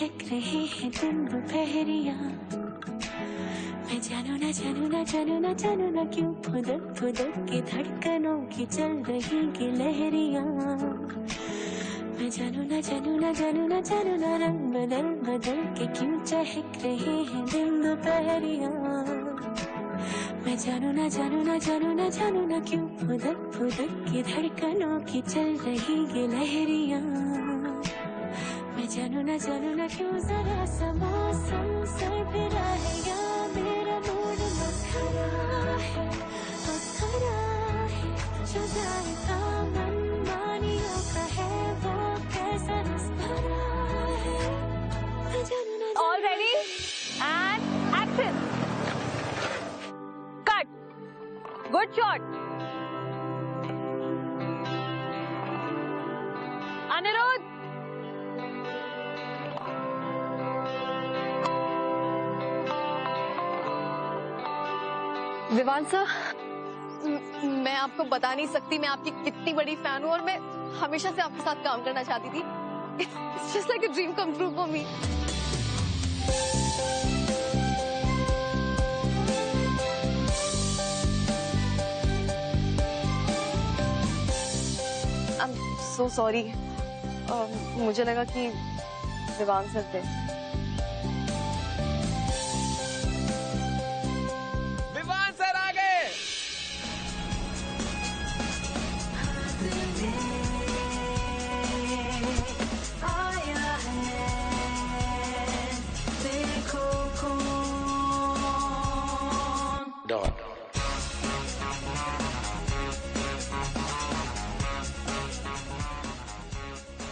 चहक रहे हैं दिन दोपहरिया। मैं जानू ना जानू ना जानू ना जानू ना क्यों फुदक फुदक के धड़कनों की चल रही की लहरियां। मैं जानू ना जानू ना जानू ना जानू ना रंग बदल बदल के क्यों चहक रहे हैं दिन दोपहरिया। मैं जानू ना जानू ना जानू ना जानू ना क्यों फुदक फुदक के धड़कनों की चल रही ये लहरियां। मैं जानू ना क्यों जरा सा मौसम सरफिरा है या मेरा मूड मस्खरा है जो जाएगा मन मानियों का है वो कैसा रस भरा है। मैं जानू ना All ready and action. Cut. Good shot. Anirudh. Vivaan sir, मैं आपको बता नहीं सकती मैं आपकी कितनी बड़ी फैन हूँ और मैं हमेशा से आपके साथ काम करना चाहती थी। It's just like a dream come true for me. I'm so sorry. मुझे लगा कि विवान सर थे।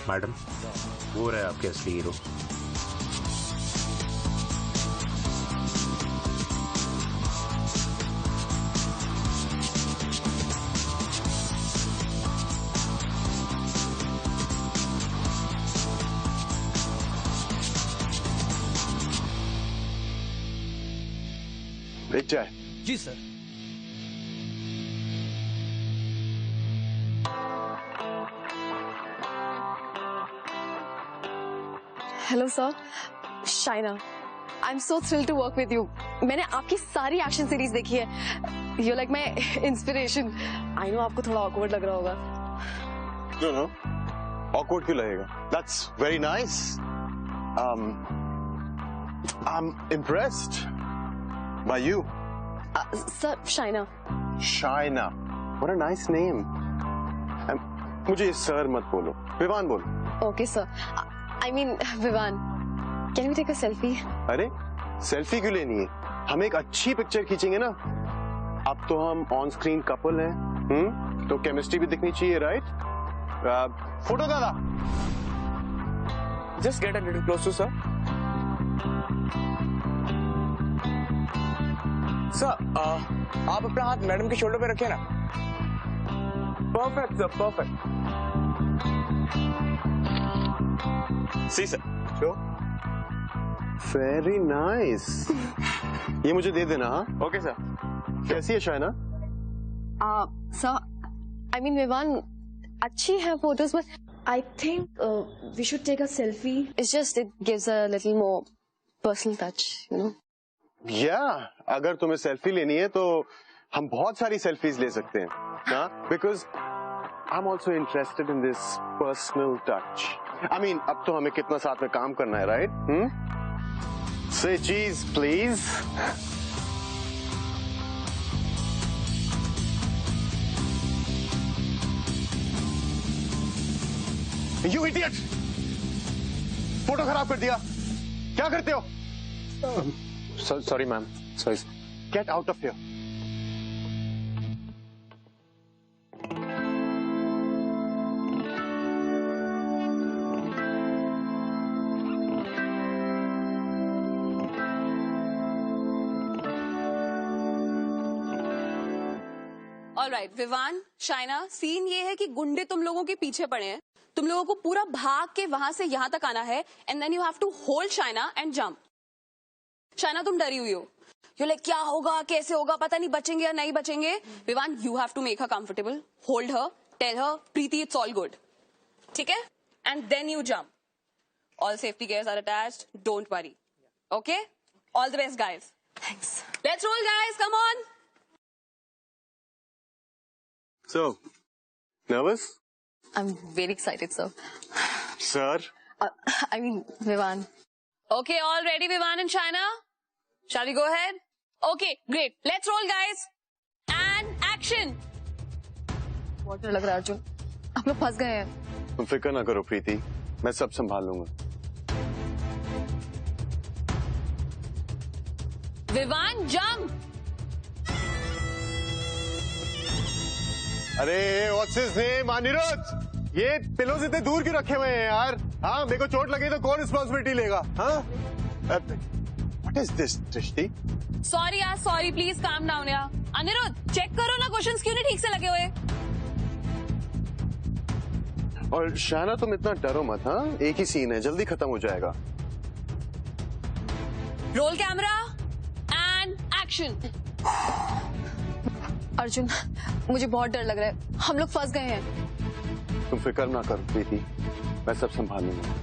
मैडम, वो रहे आपके असली हीरो। एक चाय। जी sir. Hello sir, Shaina. I am so thrilled to work with you. मैंने आपकी सारी एक्शन सीरीज देखी है। You like my inspiration. I know आपको थोड़ा ऑकवर्ड लग रहा होगा। नो नो, ऑकवर्ड क्यों लगेगा? That's very nice. I am impressed by you. Sir, Shaina. Shaina, what a nice name. मुझे सर मत बोलो, विवान बोलो। Okay sir. I mean, Vivan, can we take a selfie? अरे सेल्फी क्यों लेनी है? हम एक अच्छी पिक्चर खींचेंगे ना। अब तो हम ऑन स्क्रीन कपल हैं, तो केमिस्ट्री भी दिखनी चाहिए, राइट? फोटो दादा। Just get a little close to sir. Sir, आप अपना हाथ मैडम के शोल्डर पे रखिए ना। Perfect sir, perfect. सी सर, sure. Very nice. ये मुझे दे देना, हाँ? Okay sir. कैसी है Shaina? Sir, I mean, Vivan, अच्छी है photos, but I think we should take a selfie. It's just it gives a little more personal touch, you know. Yeah, अगर तुम्हें सेल्फी लेनी है तो हम बहुत सारी सेल्फीज ले सकते हैं, हाँ? Because I'm also interested in this personal touch. I mean, अब तो हमें कितना साथ में काम करना है, right? Say cheese, please. You idiot! Photo खराब कर दिया। क्या करते हो? Sorry ma'am, sorry. Get out of here. Alright Vivaan, Shaina, scene ये है कि गुंडे तुम लोगों के पीछे पड़े हैं। तुम लोगों को पूरा भाग के वहां से यहां तक आना है and then you have to hold Shaina and jump. Shaina, तुम डरी हुई हो। यू लाइक क्या होगा, कैसे होगा, पता नहीं बचेंगे या नहीं बचेंगे। Vivaan, you have to make her comfortable, hold her, tell her Preeti it's all good, ठीक है? And then you jump. All safety gears are attached. Don't worry. Okay? All the best, guys. Thanks. Let's roll, guys. Come on. So, nervous? I'm very excited, sir. Sir? I mean, Vivan. Okay, all ready, Vivan and Shaina? Shall we go ahead? Okay, great. Let's roll, guys. And action. बहुत डर लग रहा है अर्जुन, आप लोग फंस गए हैं। तुम फिक्र ना करो प्रीति, मैं सब संभाल लूंगा। Vivan, jump. अरे व्हाट्स हिज नेम? अनिरुद्ध, ये पिलो से इतने दूर क्यों रखे हुए हैं यार? हाँ, मेरे को चोट लगी तो कौन रिस्पॉन्सिबिलिटी लेगा? हाँ? व्हाट इज दिस दृष्टि? Sorry यार, sorry. Please calm down यार. अनिरुद्ध, चेक करो ना क्वेश्चंस क्यों नहीं ठीक से लगे हुए? और शाना तुम इतना डरो मत, हाँ? एक ही सीन है, जल्दी खत्म हो जाएगा। Roll camera and action. Arjun, मुझे बहुत डर लग रहा है, हम लोग फंस गए हैं। तुम फिक्र ना करो प्रीति, मैं सब संभाल लूंगा।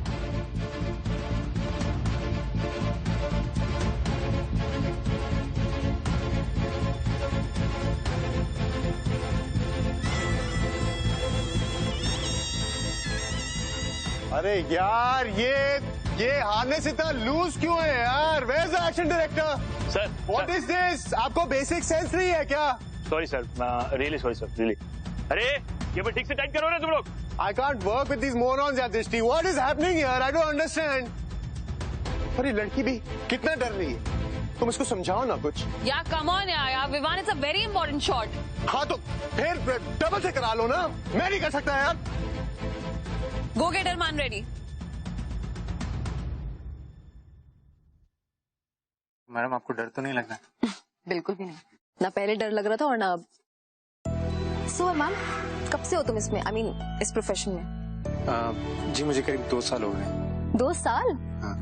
अरे यार, ये हारने से इतना लूज क्यों है यार? Where's the action director? Sir, What is this? आपको बेसिक सेंस नहीं है क्या? Sorry sir, really sorry sir, really. अरे ये पर ठीक से टाइट करो ना तुम लोग। I can't work with these morons यार दृष्टि। What is happening here? I don't understand. अरे लड़की भी कितना डर रही है, तुम इसको समझाओ ना कुछ। Yeah, come on यार, Vivan, it's a very important shot. हाँ तो फिर डबल से करा लो ना, मैं नहीं कर सकता यार। Go get her man ready. Madam, आपको डर तो नहीं लग रहा? बिल्कुल भी नहीं, ना पहले डर लग रहा था और ना अब। सो मैम, कब से हो तुम इसमें, आई मीन इस प्रोफेशन में? जी मुझे करीब 2 साल हो गए। 2 साल? हाँ।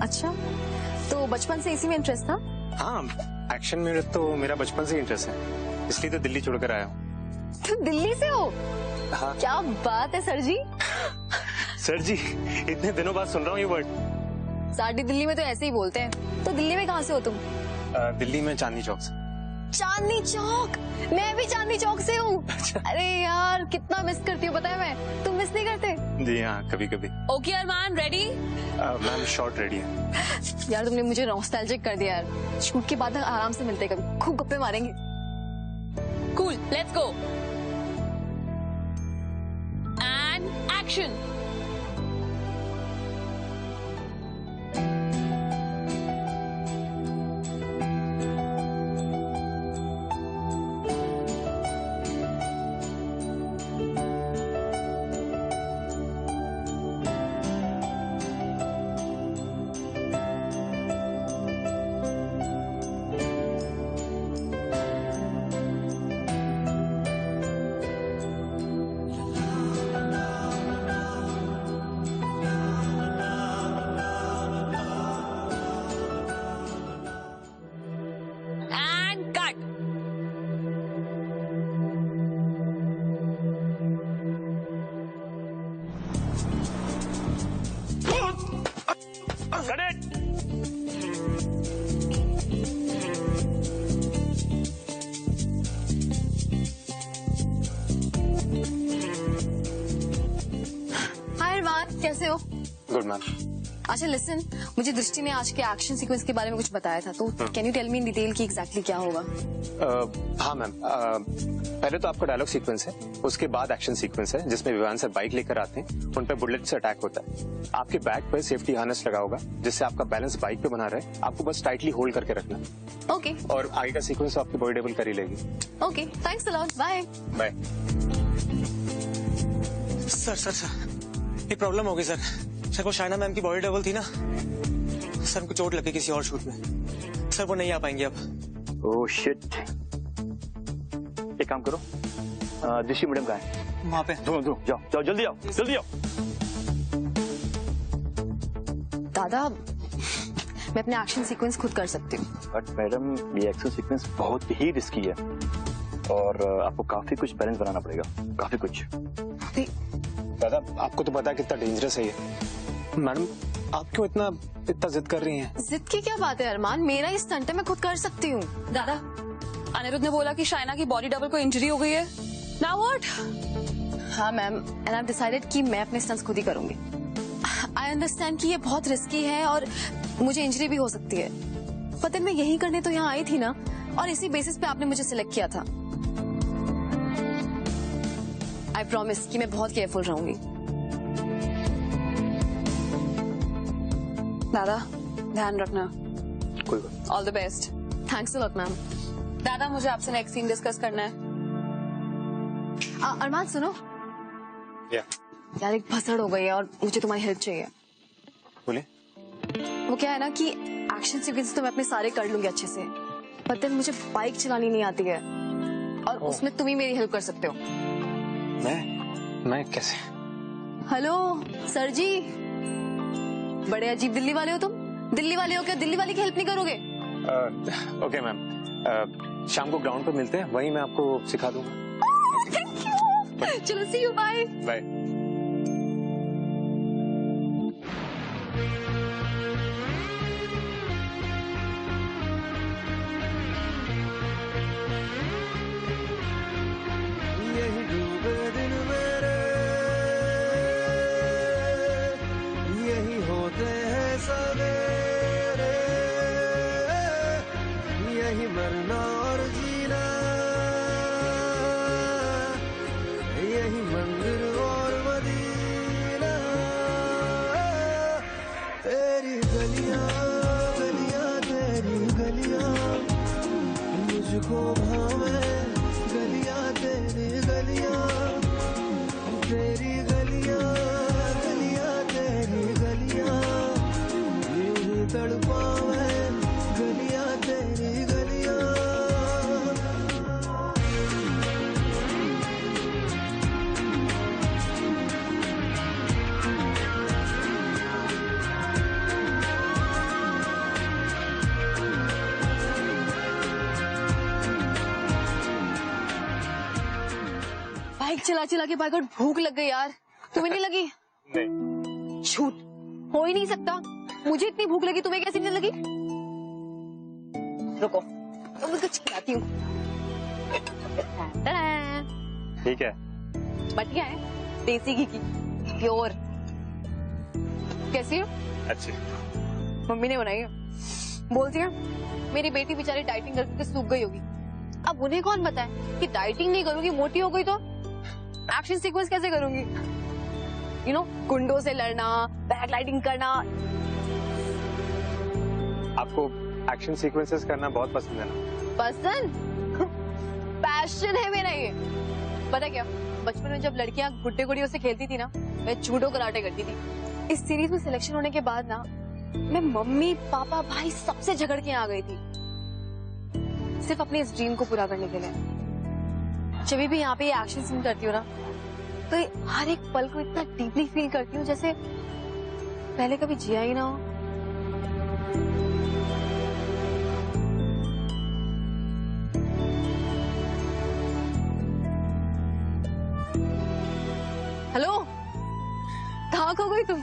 अच्छा, तो बचपन से इसी में इंटरेस्ट था? हाँ, एक्शन में तो मेरा बचपन से इंटरेस्ट है, इसलिए तो दिल्ली छोड़कर आया हूँ। तुम दिल्ली से हो? हाँ। क्या बात है सर जी। सर जी, इतने दिनों बाद सुन रहा हूँ ये वर्ड। साड़ी दिल्ली में तो ऐसे ही बोलते हैं। तो दिल्ली में कहाँ से हो तुम? दिल्ली में चांदनी चौक से। चांदनी चौक? मैं भी चांदनी चौक से हूँ। अरे यार, कितना मिस करती हूँ पता है मैं। तुम मिस नहीं करते? जी हाँ, कभी कभी। Okay, Arman, ready? Ma'am shot ready है। यार तुमने मुझे नॉस्टैल्जिक कर दिया यार। शूट के बाद आराम से मिलते कभी, खूब गप्पे मारेंगे। Cool, let's go. And action. And cut. Cut it. हाय अरमान, कैसे हो? Good ma'am. अच्छा लिसन, मुझे दृष्टि ने आज के एक्शन सीक्वेंस के बारे में कुछ बताया था, तो can you tell me in detail कि एग्जैक्टली क्या होगा? हाँ मैम, पहले तो आपका डायलॉग सीक्वेंस है, उसके बाद एक्शन सीक्वेंस है जिसमें विवान सर बाइक लेकर आते हैं, उन पर बुलेट से अटैक होता है। आपके बैक पर सेफ्टी हार्नेस लगा होगा जिससे आपका बैलेंस बाइक पे बना रहे, आपको बस टाइटली होल्ड करके रखना। ओके और आगे का सीक्वेंस आपकी बॉडी डबल कर ही लेगी। Okay, thanks a lot, bye. Bye. Sir ये प्रॉब्लम हो गई सर। सर वो शाइना मैम की बॉडी डबल थी ना, सर उनको चोट लगी किसी और शूट में, सर वो नहीं आ पाएंगे अब। Oh shit. एक काम करो, दृष्टि मैडम कहाँ है? वहाँ पे। जाओ जल्दी आओ, जल्दी आओ। दादा, मैं अपने एक्शन सीक्वेंस खुद कर सकती हूँ। बट मैडम ये एक्शन सीक्वेंस बहुत ही रिस्की है और आपको काफी कुछ बैलेंस बनाना पड़ेगा, काफी कुछ। दादा आपको तो पता है कितना डेंजरस है ये। मैडम आप क्यों इतना जिद कर रही हैं? जिद की क्या बात है अरमान, मेरा ये स्टंट है, मैं खुद कर सकती हूँ। दादा, अनिरुद्ध ने बोला कि शाइना की बॉडी डबल को इंजरी हो गई है। Now what? हाँ ma'am, and I have decided कि मैं अपने स्टंट्स खुद ही करूंगी। आई अंडरस्टैंड कि ये बहुत रिस्की है और मुझे इंजरी भी हो सकती है, पर मैं यही करने तो यहाँ आई थी ना, और इसी बेसिस पे आपने मुझे सिलेक्ट किया था। आई प्रॉमिस कि मैं बहुत केयरफुल रहूंगी। दादा, ध्यान रखना। कोई बात। All the best. Thanks a lot ma'am. दादा, मुझे आपसे नेक्स्ट सीन डिस्कस करना है। अरमान सुनो यार, एक भसड़ हो गई है और मुझे तुम्हारी हेल्प चाहिए। बोलिए। वो क्या है ना कि एक्शन सीक्वेंस तो मैं अपने सारे कर लूंगी अच्छे से, पर then मुझे बाइक चलानी नहीं आती है, और उसमें तुम ही मेरी हेल्प कर सकते हो। मैं कैसे? हेलो सर जी, बड़े अजीब दिल्ली वाले हो तुम। दिल्ली वाले हो क्या, दिल्ली वाले की हेल्प नहीं करोगे? ओके मैम, शाम को ग्राउंड पर मिलते हैं, वहीं मैं आपको सिखा दूंगा। Thank you. चलो सी यू, बाय बाय। यही डूबे दिन मेरे, यही होते हैं सवेरे, यही मरना और जीना, यही मंदिर और मदीना। तेरी गलियां गलियां तेरी गलियां मुझको भावे, गलियां तेरी गलियां, तेरी गलियां गलियां तेरी गलियां यूं ही तड़पावे, गलियां तेरी गलियां। बाइक चला चला के बाइक और भूख लग गई यार। तुम्हें नहीं लगी? नहीं। झूठ, हो ही नहीं सकता। मुझे इतनी भूख लगी, तुम्हें कैसे नहीं लगी? रुको, तो मैं कुछ खिलाती हूँ। ठीक है। बढ़िया है, देसी घी की, प्योर। कैसी हो? अच्छी। मम्मी ने बनाई है। बोलती है मेरी बेटी बेचारी डाइटिंग करके सूख गई होगी। अब उन्हें कौन बताए कि डाइटिंग नहीं करूंगी, मोटी हो गई तो एक्शन सीक्वेंस कैसे करूंगी? यू नो, गुंडों से लड़ना, बैकलाइटिंग करना। आपको एक्शन सीक्वेंसेस करना बहुत पसंद है ना? पसंद? पैशन है मेरा ये। पता क्या, बचपन में जब लड़कियां गुड्डे गुड़ियों से खेलती थी ना, मैं जूडो कराटे करती थी। इस सीरीज में सिलेक्शन होने के बाद ना, मैं मम्मी पापा भाई सबसे झगड़ के आ गई थी, सिर्फ अपने इस ड्रीम को पूरा करने के लिए। जब भी यहाँ पे ये एक्शन सीन करती हूँ ना, तो हर एक पल को इतना डीपली फील करती हूँ जैसे पहले कभी जिया ही ना हो। हेलो, कहाँ खो गई तुम?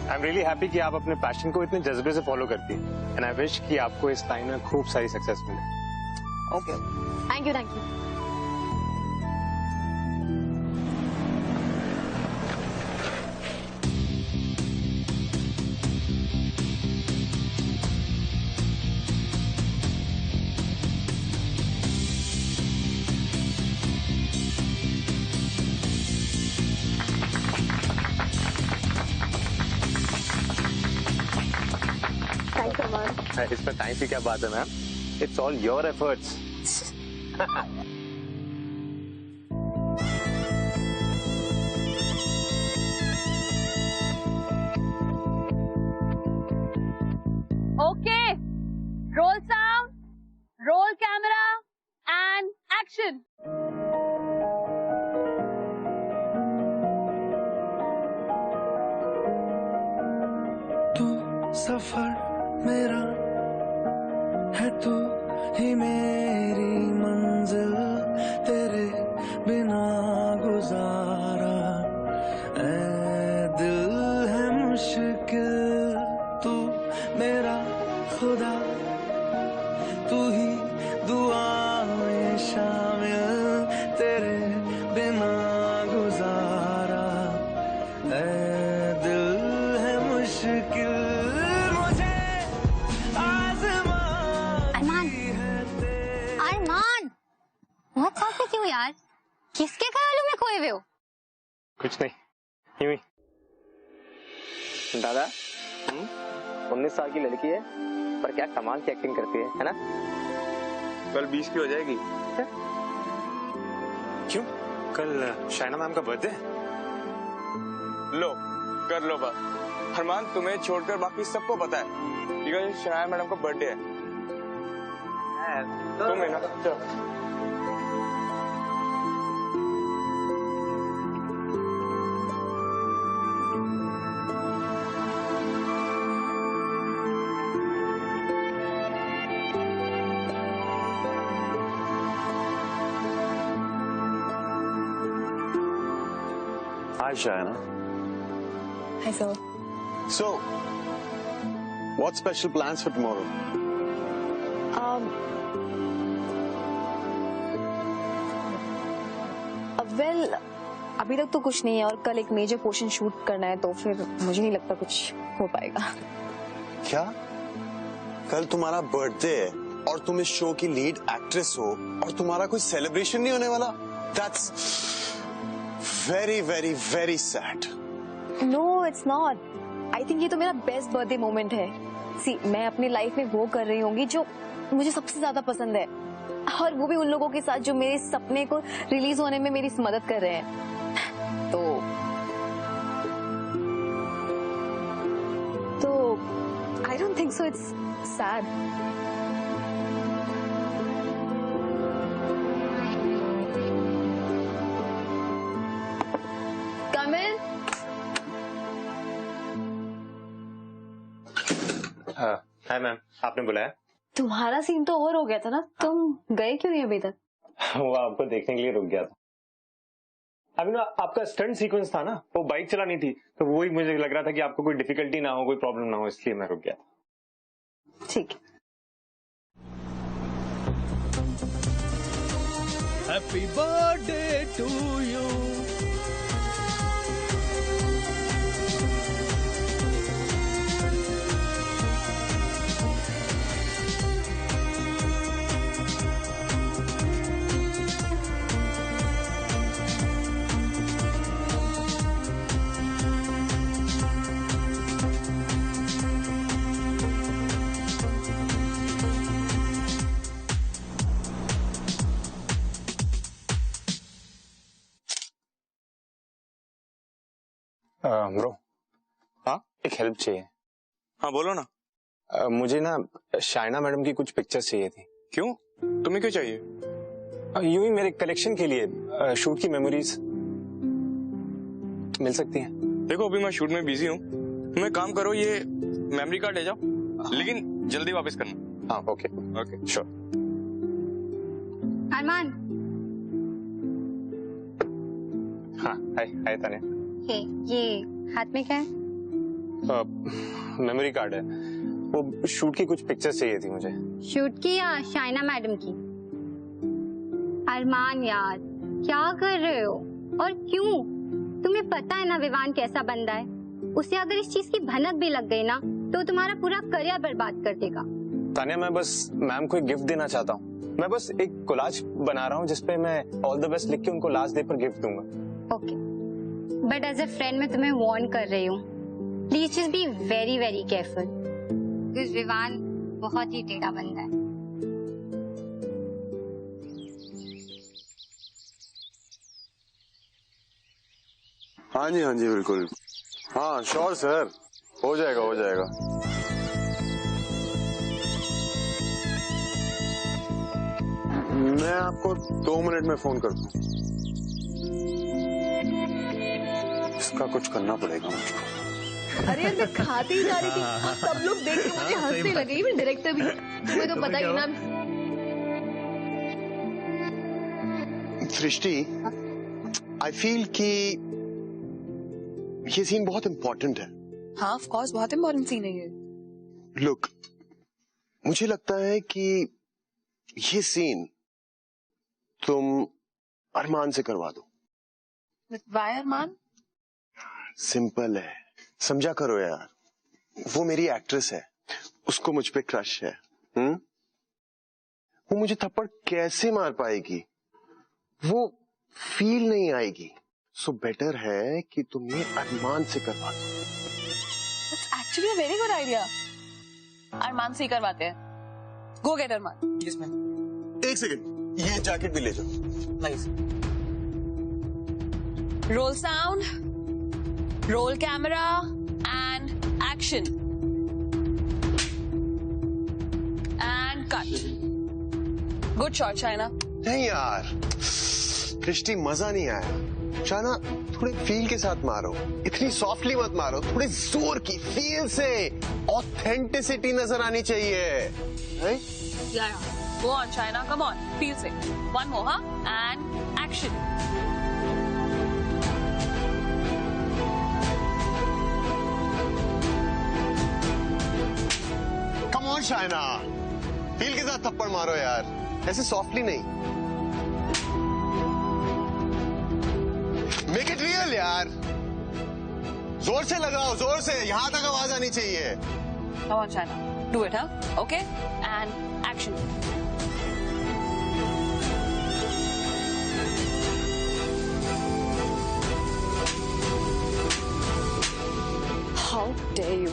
आई एम रियली हैप्पी कि आप अपने पैशन को इतने जज्बे से फॉलो करती हैं, एंड आई विश कि आपको इस लाइन में खूब सारी सक्सेस मिले। Okay, thank you thank you. इसमें थैंक्स की क्या बात है ma'am, it's all your efforts. Okay, role sound, roll camera and action. तू सफर मेरा है, तू ही मेरी मंजिल, तेरे बिना गुजारा ऐ दिल है मुश्किल। बहुत साफ क्यों यार? किसके ख्यालों में खोए हुए हो? कुछ नहीं, यूं ही। दादा 19 साल की लड़की है पर क्या कमाल की एक्टिंग करती है ना? कल 20 की हो जाएगी। क्यों? कल शाइना मैम का बर्थडे है। लो कर लो बात। अरमान तुम्हें छोड़कर बाकी सबको पता है कि कल शाइना मैडम का बर्थडे है। तुम है ना? Hi, Shaina. Hi, sir. So, what special plans for tomorrow? Well, अभी तक तो कुछ नहीं है और कल एक मेजर पोर्शन शूट करना है तो फिर मुझे नहीं लगता कुछ हो पाएगा। क्या? कल तुम्हारा बर्थडे है और तुम इस शो की लीड एक्ट्रेस हो और तुम्हारा कोई सेलिब्रेशन नहीं होने वाला? That's very, very, very sad. No, it's not. I think ये तो मेरा बेस्ट बर्थडे मोमेंट है। See, मैं अपनी लाइफ में वो कर रही होंगी जो मुझे सबसे ज्यादा पसंद है और वो भी उन लोगों के साथ जो मेरे सपने को रिलीज होने में मेरी मदद कर रहे हैं। तो I don't think so. It's sad. Come in. Hi ma'am, आपने बुलाया? तुम्हारा सीन तो ओवर हो गया था ना, तुम गए क्यों नहीं अभी तक? वो आपको देखने के लिए रुक गया था। अभी ना आपका स्टंट सीक्वेंस था ना, वो बाइक चलानी थी तो वही मुझे लग रहा था कि आपको कोई डिफिकल्टी ना हो, कोई प्रॉब्लम ना हो, इसलिए मैं रुक गया था। ठीक। Happy birthday to you. Bro, हाँ एक हेल्प चाहिए। हाँ बोलो ना। मुझे ना शाइना मैडम की कुछ पिक्चर्स चाहिए थी। क्यों? तुम्हें क्यों चाहिए? यूं ही मेरे कलेक्शन के लिए, शूट की मेमोरीज मिल सकती हैं? देखो अभी मैं शूट में बिजी हूँ, तुम एक काम करो, ये मेमोरी कार्ड ले जाओ, लेकिन जल्दी वापस करना। हाँ ओके ओके श्योर। अरमान, हाँ हाय हाय तान्या। ये हाथ में क्या है? मेमोरी कार्ड है, वो शूट की कुछ पिक्चर्स चाहिए थी मुझे। शूट की या शाइना मैडम की? अरमान यार, क्या कर रहे हो और क्यों? तुम्हें पता है ना विवान कैसा बंदा है, उसे अगर इस चीज की भनक भी लग गई ना तो तुम्हारा पूरा करियर बर्बाद कर देगा। तान्या, मैं बस मैम को एक गिफ्ट देना चाहता हूँ। मैं बस एक कोलाज बना रहा हूँ जिसपे मैं ऑल द बेस्ट लिख के उनको लास्ट डे पर गिफ्ट दूंगा। Okay, but as a friend मैं तुम्हें वार्न कर रही हूँ, please just be very very careful, because Vivaan बहुत ही टेढ़ा बंदा है। हाँ जी बिल्कुल। हाँ श्योर सर, हो जाएगा हो जाएगा। मैं आपको 2 मिनट में फोन करता हूँ। इसका कुछ करना पड़ेगा मुझको। अरे यार मैं खाती ही जा रही थी, सब लोग देख के मुझे हंसने लगे, इवन डायरेक्टर भी। तुम्हें तो पता ही ना। सृष्टि, आई फील कि ये सीन बहुत इम्पोर्टेंट है। हाँ ऑफ कोर्स, बहुत इम्पोर्टेंट सीन है ये। लुक, मुझे लगता है कि ये सीन तुम अरमान से करवा दो। वाई अरमान? सिंपल है, समझा करो यार। वो मेरी एक्ट्रेस है, उसको मुझ पे क्रश है। वो मुझे थप्पड़ कैसे मार पाएगी? वो फील नहीं आएगी। सो बेटर है कि तुम ये अरमान से करवा दो। Actually very good idea. Arman से ही करवाते हैं। Go get Arman. Yes ma'am. एक सेकंड, ये जैकेट भी ले जाओ। Nice. Roll sound, roll camera and action and cut. Good shot Shaina. नहीं यार दृष्टि, मजा नहीं आया। शाना थोड़े फील के साथ मारो, इतनी सॉफ्टली मत मारो, थोड़े जोर की फील से ऑथेंटिसिटी नजर आनी चाहिए। Go on, China. Come on. Feel से. One more, huh? And action. Come on, Shaina. Feel के साथ थप्पड़ मारो यार, ऐसे सॉफ्टली नहीं। मेक इट रियल यार, जोर से लगाओ, जोर से, यहां तक आवाज आनी चाहिए। Come on, China. Do it, huh? Okay? And action. How dare you?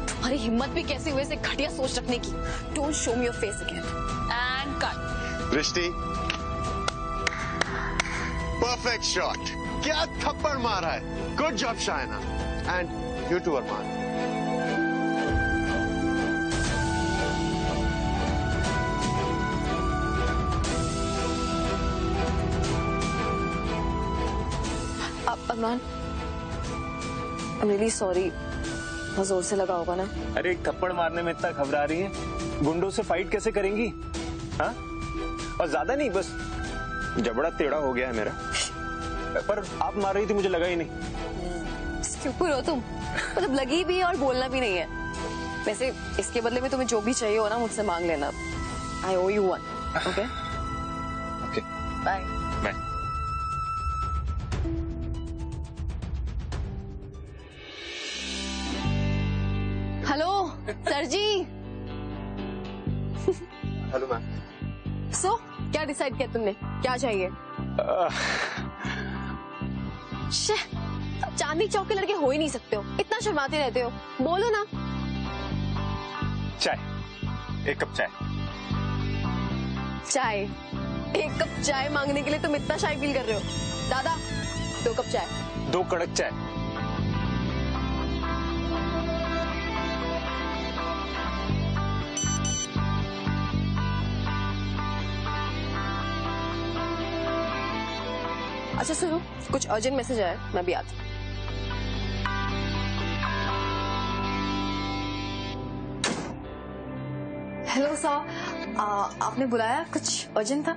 तुम्हारी हिम्मत भी कैसे हुए ऐसे घटिया सोच रखने की? Don't show me your face again. And cut. Drishti, perfect shot. क्या थप्पड़ मारा है। Good job Shaina. And you too Arman. Arman, I'm really sorry. बहुत जोर से लगा होगा ना? अरे एक थप्पड़ मारने में इतना घबरा रही है, गुंडों से फाइट कैसे करेंगी? हाँ? और ज्यादा नहीं, बस जबड़ा टेढ़ा हो गया है मेरा। पर आप मार रही थी, मुझे लगा ही नहीं। इसके ऊपर हो तुम, मतलब लगी भी है और बोलना भी नहीं है। वैसे इसके बदले में तुम्हें जो भी चाहिए हो ना मुझसे मांग लेना। I owe you one. Okay? Okay. Bye. Bye. Hello sir ji. Hello ma'am. So क्या डिसाइड किया तुमने, क्या चाहिए? चांदनी चौक के लड़के हो ही नहीं सकते हो, इतना शर्माते रहते हो, बोलो ना। चाय, एक कप चाय। चाय? एक कप चाय मांगने के लिए तुम इतना शाय फील कर रहे हो? दादा 2 कप चाय। 2 कड़क चाय। अच्छा सुनो, कुछ अर्जेंट मैसेज आया, मैं भी आती। हेलो सर, आपने बुलाया, कुछ अर्जेंट था?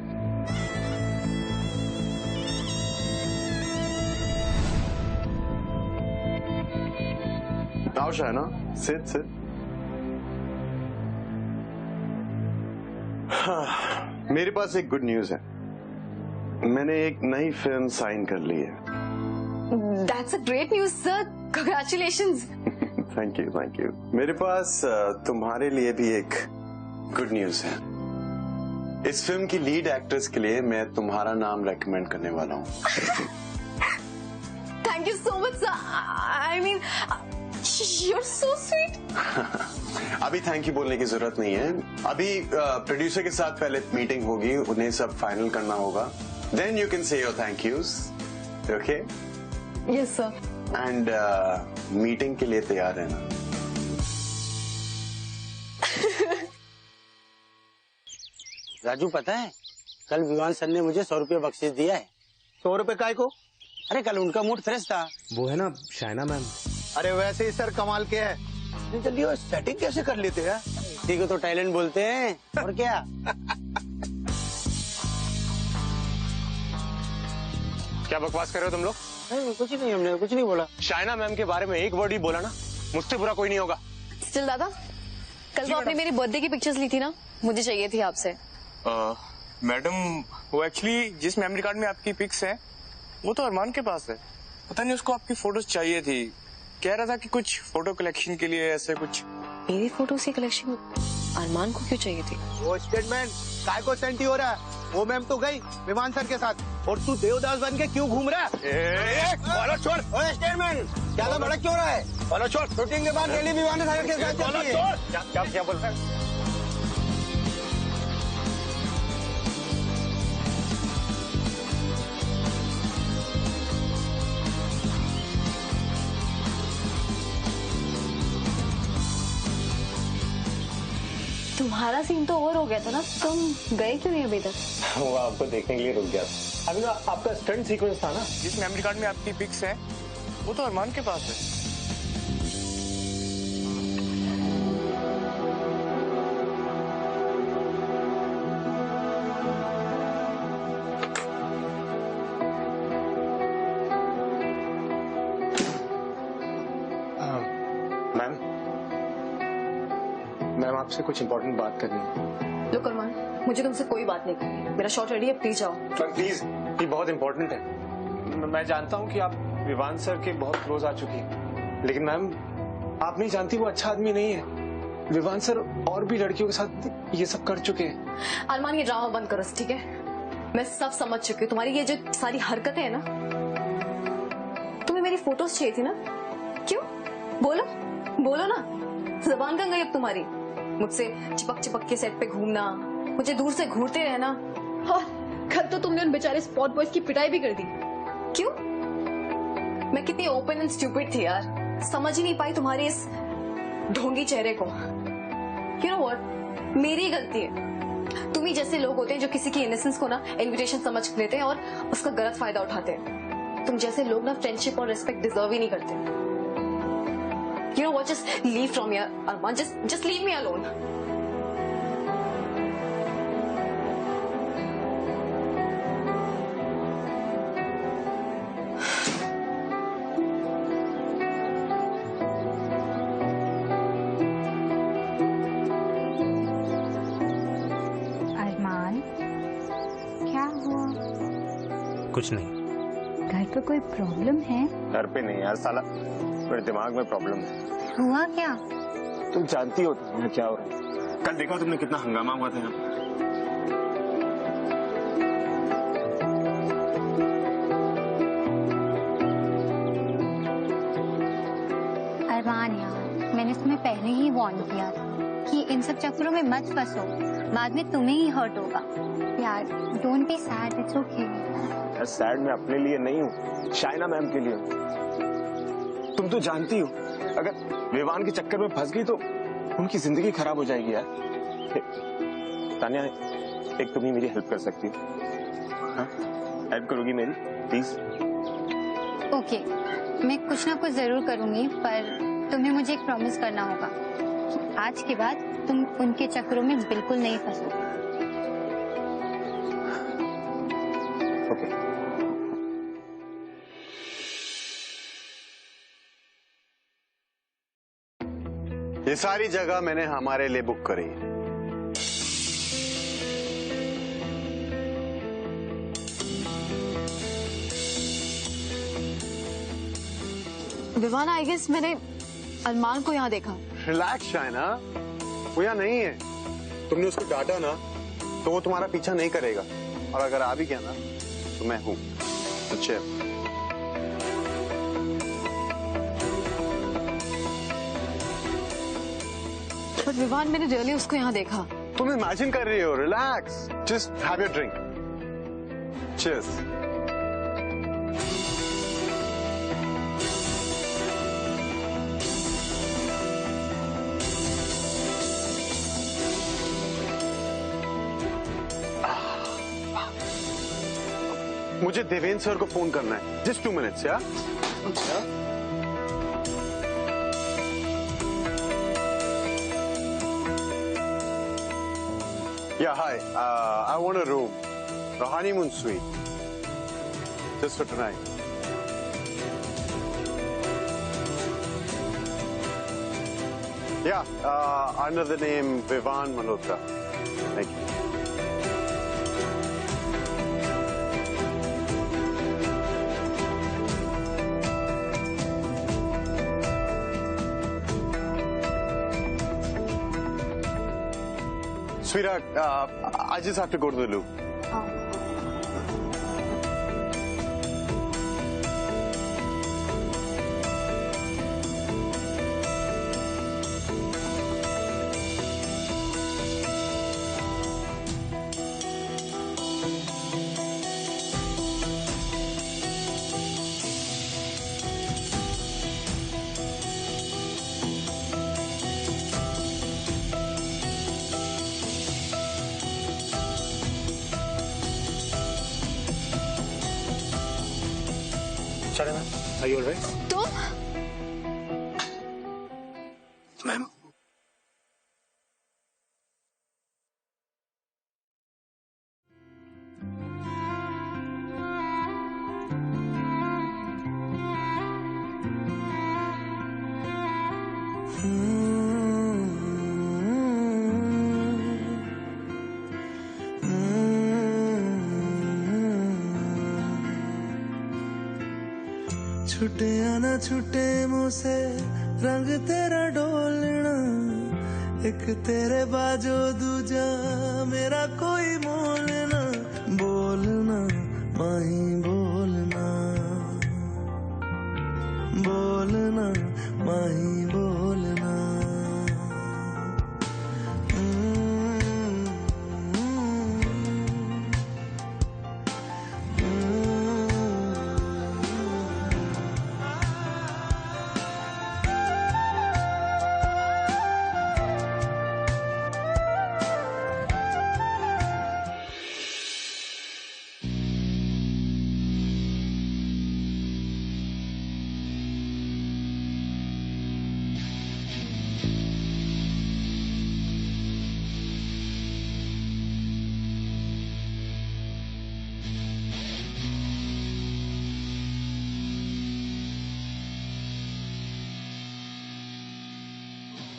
आओ शाइना, सिट सिट। मेरे पास एक गुड न्यूज है। मैंने एक नई फिल्म साइन कर ली है। That's a great news, sir. Congratulations. Thank you, thank you. मेरे पास तुम्हारे लिए भी एक गुड न्यूज है। इस फिल्म की लीड एक्ट्रेस के लिए मैं तुम्हारा नाम रेकमेंड करने वाला हूँ। Thank you so much, sir. I mean, you're so sweet. अभी थैंक यू बोलने की जरूरत नहीं है। अभी प्रोड्यूसर के साथ पहले मीटिंग होगी, उन्हें सब फाइनल करना होगा। Then you can say your thank yous, okay? Yes, sir. And meeting के लिए तैयार रहना। राजू पता है, कल विवान सर ने मुझे 100 रुपये बख्शीश दिया है। 100 रुपए काय को? अरे कल उनका मूड फ्रेश था। वो है ना शाइना मैम। अरे वैसे ही सर कमाल के है। जल्दी वो सेटिंग कैसे कर लेते हैं? इसी को तो टैलेंट बोलते हैं, और क्या। क्या बकवास कर रहे हो तुम लोग? नहीं, कुछ नहीं, हमने कुछ नहीं बोला। शाइना मैम के बारे में एक वर्ड ही बोला ना, मुझसे बुरा कोई नहीं होगा। Still दादा, कल तो आपने मेरी बर्थडे की पिक्चर्स ली थी ना, मुझे चाहिए थी आपसे। मैडम, वो एक्चुअली जिस मेमोरी कार्ड में आपकी पिक्स है वो तो अरमान के पास है। पता नहीं उसको आपकी फोटोज चाहिए थी। कह रहा था कि कुछ फोटो कलेक्शन के लिए ऐसे कुछ। मेरी फोटोज की कलेक्शन अरमान को क्यों चाहिए थी? वो स्टेटमेंट काय को सेंटी हो रहा है? वो मैम तो गई विमान सर के साथ, और तू देवदास बन के क्यों घूम रहा है? छोड़ स्टेटमेंट, ज्यादा भड़क क्यों रहा है? छोड़, शूटिंग के बाद डेली विमान सर के साथ जाती है। क्या बोल रहा है? तुम्हारा सीन तो ओवर हो गया था ना, तुम गए क्यों नहीं अभी तक? वो आपको देखने के लिए रुक गया। अभी ना आपका स्टंट सीक्वेंस था ना, जिस मेमोरी कार्ड में आपकी पिक्स है वो तो अरमान के पास है। मैम आपसे कुछ इम्पोर्टेंट बात करनी है। लो अरमान, मुझे तुमसे कोई बात नहीं करनी, मेरा शॉट रेडी है, प्लीज जाओ। प्लीज, ये बहुत इम्पोर्टेंट है। मैं जानता हूँ कि आप विवान सर के बहुत क्लोज आ चुकी हैं, लेकिन मैम आप नहीं जानती वो अच्छा आदमी नहीं है। विवान सर और भी लड़कियों के साथ ये सब कर चुके हैं। अरमान ये ड्रामा बंद करो, ठीक है? मैं सब समझ चुकी हूँ, तुम्हारी ये जो सारी हरकतें हैं ना। तुम्हें मेरी फोटोज चाहिए थी ना, क्यों? बोलो बोलो ना, जबान कहाँ गई अब तुम्हारी? मुझसे चिपक चिपक के सेट पे घूमना, मुझे दूर से घूरते रहना, और कल तो तुमने उन बेचारे स्पॉट बॉयज की पिटाई भी कर दी। क्यों? मैं कितनी ओपन एंड स्टूपिड थी यार, समझ ही नहीं पाई तुम्हारे इस ढोंगी चेहरे को। यू नो व्हाट, मेरी गलती है। तुम ही जैसे लोग होते हैं जो किसी की इनोसेंस को ना इन्विटेशन समझ लेते हैं और उसका गलत फायदा उठाते हैं। तुम जैसे लोग ना फ्रेंडशिप और रिस्पेक्ट डिजर्व ही नहीं करते। You know what? Just leave from here, Arman. Just leave me alone. अरमान, क्या हुआ? कुछ नहीं। घर पे कोई प्रॉब्लम है? घर पे नहीं यार, साला मेरे दिमाग में प्रॉब्लम है। हुआ क्या? तुम जानती हो यहाँ क्या हो रहा है। कल देखा तुमने कितना हंगामा हुआ था यहाँ पे। अरमान यार, मैंने तुम्हें पहले ही वार्न किया था कि इन सब चक्करों में मत फंसो, बाद में तुम्हें ही हर्ट होगा। यार don't be sad, it's okay. Sad मैं अपने लिए नहीं हूँ, शाइना मैम के लिए हूँ। तुम तो जानती हो अगर विवान के चक्कर में फंस गई तो उनकी जिंदगी खराब हो जाएगी यार। तानिया, एक तुम ही मेरी हेल्प कर सकती हो, हेल्प करोगी मेरी प्लीज? ओके, मैं कुछ ना कुछ जरूर करूंगी, पर तुम्हें मुझे एक प्रॉमिस करना होगा कि आज के बाद तुम उनके चक्करों में बिल्कुल नहीं फंसोगे। ओके। ये सारी जगह मैंने हमारे लिए बुक करी है। विवान, आई गेस मैंने अरमान को यहाँ देखा। रिलैक्स शाइना, वो यहाँ नहीं है। तुमने उसको डांटा ना तो वो तुम्हारा पीछा नहीं करेगा, और अगर आ भी गया ना तो मैं हूं। अच्छा, पर विवान, मैंने रियली उसको यहाँ देखा। तुम इमेजिन कर रही हो। Relax, just have your drink. Cheers. मुझे देवेंद्र सर को फोन करना है, जस्ट 2 मिनट्स। या Yeah, hi. I want a room, a honeymoon suite, just for tonight. Yeah, under the name Vivan Malhotra. Thank you. Sweetheart, I just have to go to the loo. Shaina ma'am, are you alright? तुम ma'am छुटे या ना छुटे मुँह से रंग तेरा डोलना, एक तेरे बाजो दूजा मेरा कोई मोल ना, बोलना माही बोलना, बोलना माही बोलना।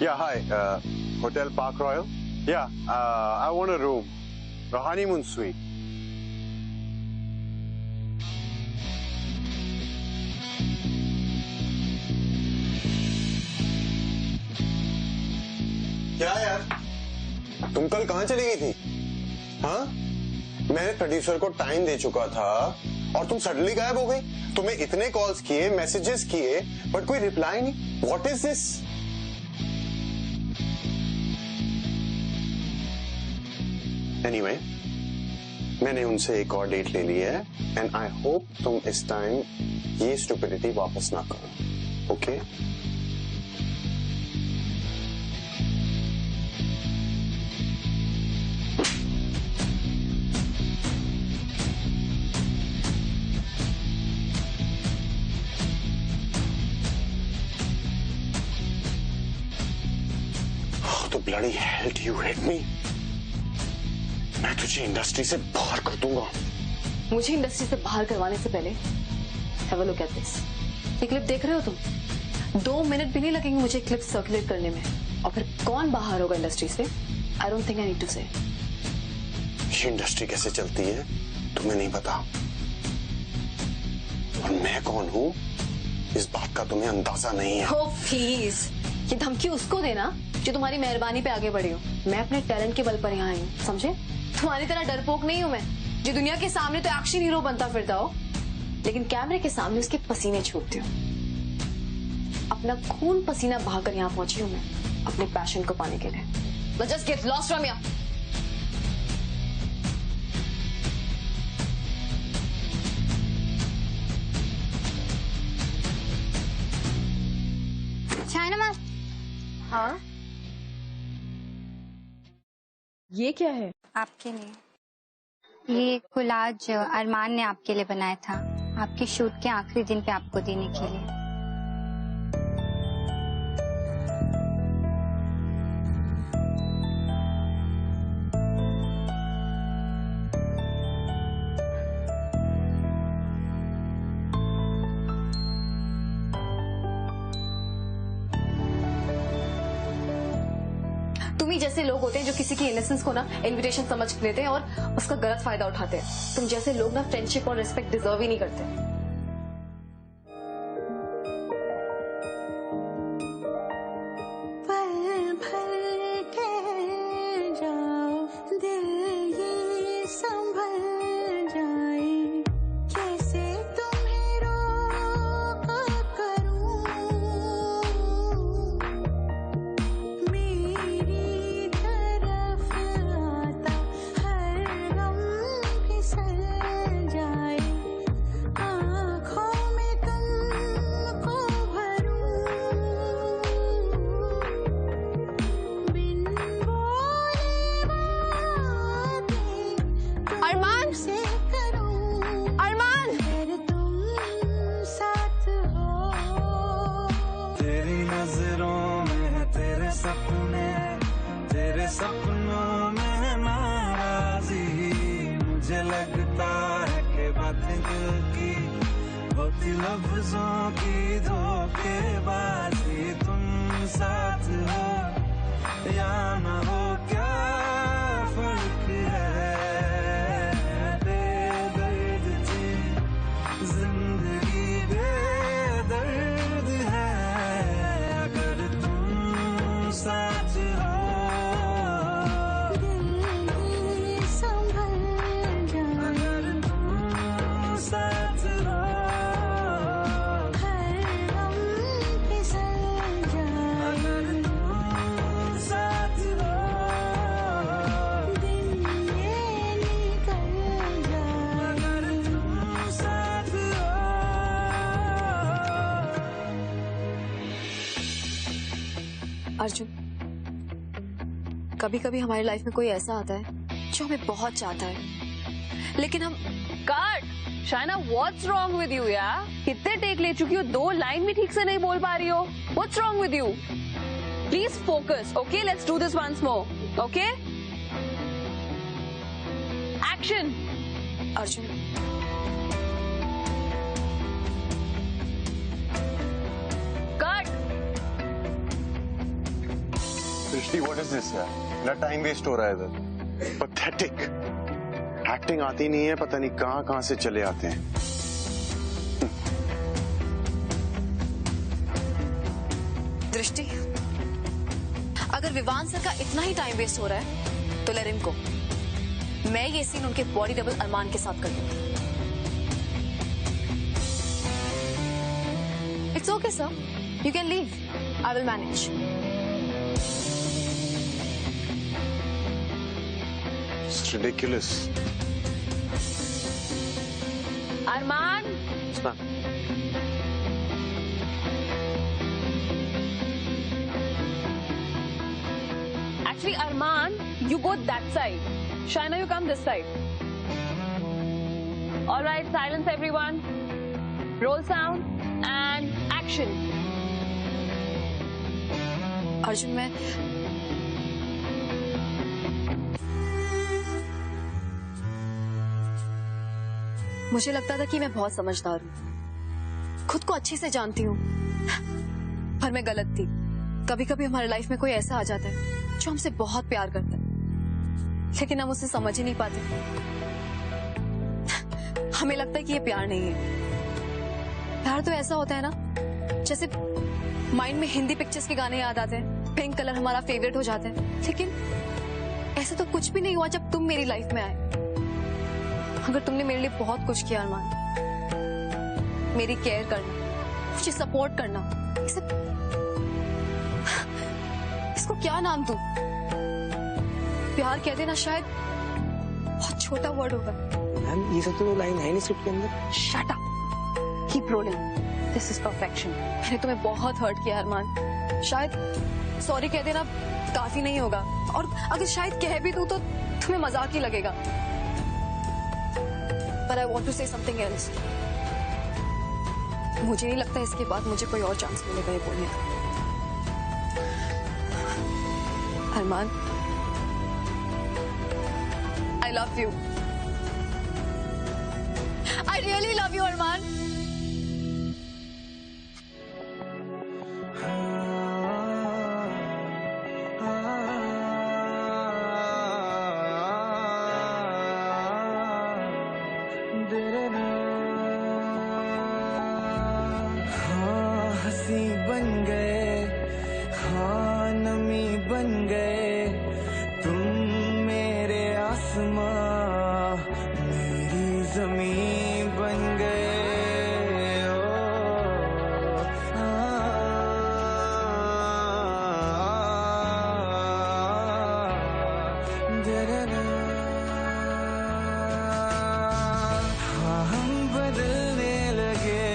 Yeah, hi. Hotel Park Royal. Yeah, I want a room, a honeymoon suite. क्या यार, तुम कल कहाँ चली गई थी? हाँ, मैंने प्रोड्यूसर को टाइम दे चुका था और तुम सडनली गायब हो गई। तुम्हें इतने कॉल्स किए, मैसेजेस किए, बट कोई रिप्लाई नहीं। What is this? एनीवे, मैंने उनसे एक और डेट ले ली है एंड आई होप तुम इस टाइम ये स्टुपिडिटी वापस ना करो, ओके? तो bloody hell do you hit me? मैं तुझे इंडस्ट्री से बाहर कर दूंगा। मुझे इंडस्ट्री से बाहर करवाने से पहले have a look at this. ये क्लिप देख रहे हो तुम? 2 मिनट भी नहीं लगेंगे मुझे क्लिप सर्कुलेट करने में, और फिर कौन बाहर होगा इंडस्ट्री से? I don't think I need to say. ये इंडस्ट्री कैसे चलती है तुम्हें नहीं पता, और मैं कौन हूँ इस बात का तुम्हें अंदाजा नहीं है। Oh, प्लीज, ये धमकी उसको देना जो तुम्हारी मेहरबानी पे आगे बढ़ी हो। मैं अपने टैलेंट के बल पर यहाँ आई हूँ, समझे? तुम्हारी तरह डरपोक नहीं हूँ मैं, जो दुनिया के सामने तो एक्शन हीरो बनता फिरता हो, लेकिन कैमरे के सामने उसके पसीने छूटते हो। अपना खून पसीना बहाकर यहाँ पहुंची हूँ मैं अपने पैशन को पाने के लिए। But just get lost from here. Shaina ma'am. हाँ, ये क्या है? आपके लिए ये कोलाज अरमान ने आपके लिए बनाया था, आपके शूट के आखिरी दिन पे आपको देने के लिए। तुम ही जैसे लोग होते हैं जो किसी की इनोसेंस को ना इनविटेशन समझ लेते हैं और उसका गलत फायदा उठाते हैं। तुम जैसे लोग ना फ्रेंडशिप और रिस्पेक्ट डिजर्व ही नहीं करते। आ लफ्जों की धोखेबाजी, तुम साथ हो या न हो क्या फर्क है, बेदर्द थी जिंदगी बेदर्द है, अगर तुम साथ हो। दिल संभल जा, अगर तुम साथ हो, हर गम फिसल जा, अगर तुम साथ हो, दिन ये निकल जा। अगर तुम साथ हो। अर्जुन, कभी कभी हमारी लाइफ में कोई ऐसा आता है जो हमें बहुत चाहता है, लेकिन हम cut. Shaina, what's wrong with you यार? कितने टेक ले चुकी हो, 2 लाइन भी ठीक से नहीं बोल पा रही हो। What's wrong with you? Please focus, okay? Let's do this once more, okay? Action. Arjun, cut. Drishti, what is this यार? ना टाइम वेस्ट हो रहा है इधर। पैथेटिक। एक्टिंग आती नहीं है, पता नहीं कहां कहां से चले आते हैं। दृष्टि, अगर विवान सर का इतना ही टाइम वेस्ट हो रहा है तो लेट हिम गो। मैं ये सीन उनके बॉडी डबल अरमान के साथ कर लूंगी। It's okay sir, you can leave, I will manage. It's ridiculous. Arman, actually Arman, you go that side. Shaina, you come this side. All right, silence everyone. Roll sound and action. Arjun, मैं मुझे लगता था कि मैं बहुत समझदार हूँ, खुद को अच्छे से जानती हूँ, पर मैं गलत थी। कभी कभी हमारे लाइफ में कोई ऐसा आ जाता है जो हमसे बहुत प्यार करता है, लेकिन हम उसे समझ ही नहीं पाते। हमें लगता है कि ये प्यार नहीं है। प्यार तो ऐसा होता है ना, जैसे माइंड में हिंदी पिक्चर्स के गाने याद आते हैं, पिंक कलर हमारा फेवरेट हो जाता है, लेकिन ऐसा तो कुछ भी नहीं हुआ जब तुम मेरी लाइफ में आए। अगर तुमने मेरे लिए बहुत कुछ किया अरमान, मेरी केयर करना, मुझे सपोर्ट करना, इसको क्या नाम दूं? प्यार कह देना शायद बहुत छोटा वर्ड होगा। मैम, ये सब तो लाइन है नहीं स्क्रिप्ट के अंदर। Shut up, keep rolling, this is perfection. मैंने तुम्हें बहुत हर्ट किया अरमान, शायद सॉरी कह देना काफी नहीं होगा, और अगर शायद कह भी दूं तो तुम्हें मजाक ही लगेगा। But I want to say something else. मुझे नहीं लगता इसके बाद मुझे कोई और चांस मिलेगा ये बोलने का। अरमान, I love you. I really love you, अरमान। हंसी बन गए, हाँ नमी बन गए, तुम मेरे आसमां, मेरी जमीन बन गए। ओ, हाँ हम बदलने लगे,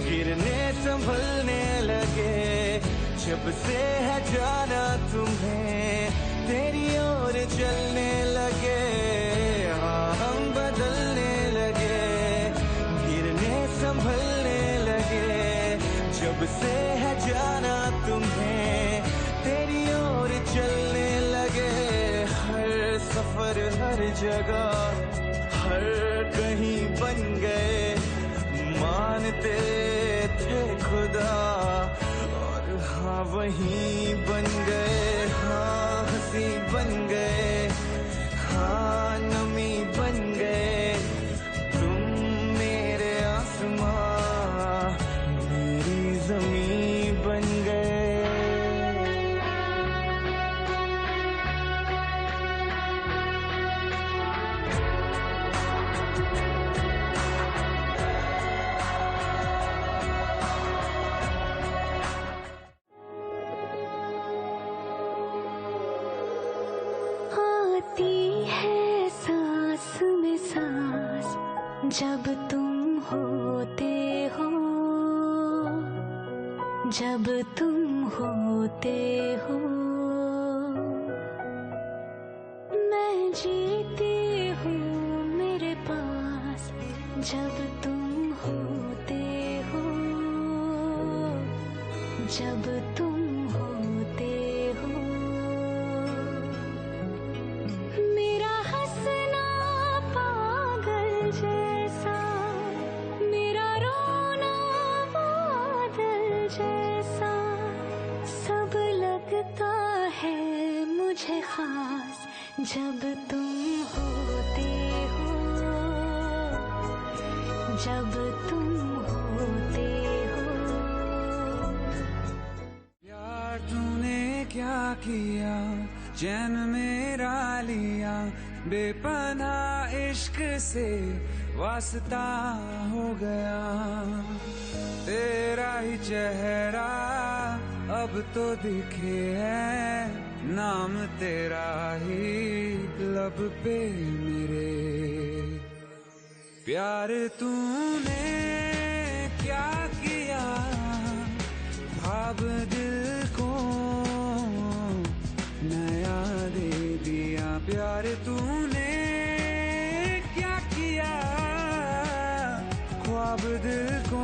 गिरने संभलने लगे, जब से है जाना तुम्हें, तेरी ओर चलने लगे। हाँ हम बदलने लगे, गिरने संभलने लगे, जब से है जाना तुम्हें, तेरी ओर चलने लगे। हर सफर हर जगह हर कहीं बन गए, मानते वही बन गए, हाँ हंसी बन गए, हाँ नमी बन गए, तुम मेरे आसमां मेरी ज़मीं बन गए। आती है सांस में सांस जब तुम होते हो, जब तुम होते हो। मैं जीती हूँ मेरे पास जब तुम होते हो, जब तुम होते हो। मेरा हंसना पागल जैसा, मेरा रोना बादल जैसा, सब लगता है मुझे खास जब तुम होते हो, जब तुम होते हो। यार तूने क्या किया, चैन मेरा लिया, बेपनाह इश्क से वास्ता हो गया। तेरा ही चेहरा अब तो दिखे है, नाम तेरा ही लब पे मेरे। प्यार तूने क्या किया, ख्वाब दिल को नया दे दिया। प्यार तूने क्या किया, ख्वाब दिल को